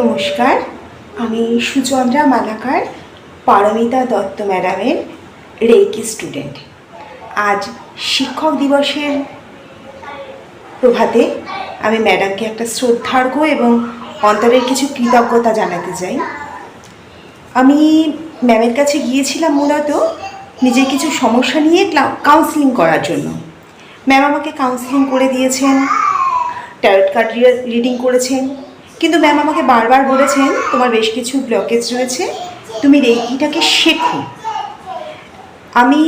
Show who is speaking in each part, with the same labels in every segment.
Speaker 1: নমস্কার, আমি সুচন্দ্রা মালাকার, পারমিতা দত্ত ম্যাডামের রেকি স্টুডেন্ট। আজ শিক্ষক দিবসের প্রভাতে আমি ম্যাডামকে একটা শ্রদ্ধার্ঘ্য এবং অন্তরের কিছু কৃতজ্ঞতা জানাতে চাই। আমি ম্যামের কাছে গিয়েছিলাম মূলত নিজের কিছু সমস্যা নিয়ে কাউন্সেলিং করার জন্য। ম্যাম আমাকে কাউন্সেলিং করে দিয়েছেন, ট্যারট কার্ড রিডিং করেছেন, কিন্তু ম্যাম আমাকে বারবার বলেছেন তোমার বেশ কিছু ব্লকেজ রয়েছে, তুমি রেকিটাকে শেখো। আমি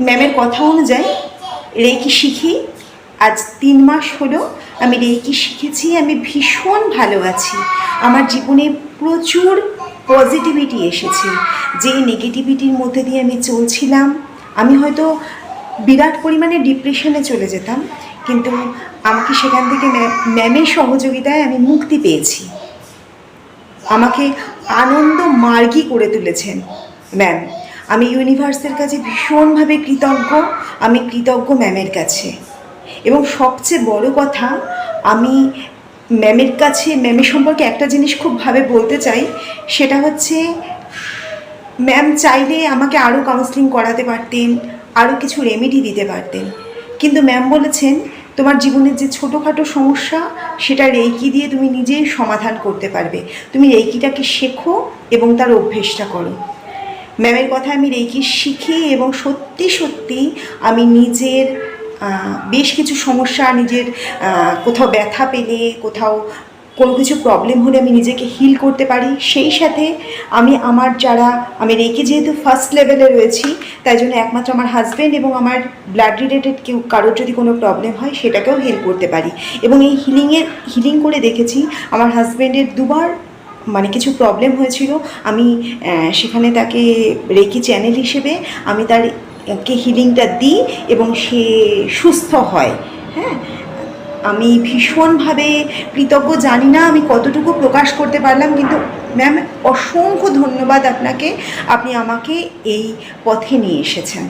Speaker 1: ম্যামের কথা অনুযায়ী রেকি শিখি। আজ 3 মাস হলো আমি রেকি শিখেছি। আমি ভীষণ ভালো আছি। আমার জীবনে প্রচুর পজিটিভিটি এসেছে। যে নেগেটিভিটির মধ্যে দিয়ে আমি চলছিলাম, আমি হয়তো বিরাট পরিমাণে ডিপ্রেশনে চলে যেতাম, কিন্তু আমাকে সেখান থেকে ম্যামের সহযোগিতায় আমি মুক্তি পেয়েছি। আমাকে আনন্দ মার্গী করে তুলেছেন ম্যাম। আমি ইউনিভার্সের কাছে ভীষণভাবে কৃতজ্ঞ। আমি কৃতজ্ঞ ম্যামের কাছে। এবং সবচেয়ে বড় কথা, আমি ম্যামের কাছে ম্যামের সম্পর্কে একটা জিনিস খুবভাবে বলতে চাই, সেটা হচ্ছে ম্যাম চাইলে আমাকে আরও কাউন্সেলিং করাতে পারতেন, আরও কিছু রেমেডি দিতে পারতেন, কিন্তু ম্যাম বলেছেন তোমার জীবনের যে ছোটোখাটো সমস্যা সেটা রেকি দিয়ে তুমি নিজেই সমাধান করতে পারবে। তুমি রেকিটাকে শেখো এবং তার অভ্যেসটা করো। ম্যামের কথা আমি রেকি শিখি এবং সত্যি সত্যি আমি নিজের বেশ কিছু সমস্যা, নিজের কোথাও ব্যথা পেলে, কোথাও কোনো কিছু প্রবলেম হলে আমি নিজেকে হিল করতে পারি। সেই সাথে আমি রেকি যেহেতু ফার্স্ট লেভেলে রয়েছি, তাই জন্য একমাত্র আমার হাজব্যান্ড এবং আমার ব্লাড রিলেটেড কারোর যদি কোনো প্রবলেম হয় সেটাকেও হিল করতে পারি। এবং এই হিলিং করে দেখেছি। আমার হাজব্যান্ডের 2বার কিছু প্রবলেম হয়েছিল, আমি সেখানে তাকে রেকি চ্যানেল হিসেবে আমি তারকে হিলিংটা দিই এবং সে সুস্থ হয়। হ্যাঁ, আমি ভীষণভাবে কৃতজ্ঞ। জানি না আমি কতটুকু প্রকাশ করতে পারলাম, কিন্তু ম্যাম অসংখ্য ধন্যবাদ আপনাকে। আপনি আমাকে এই পথে নিয়ে এসেছেন।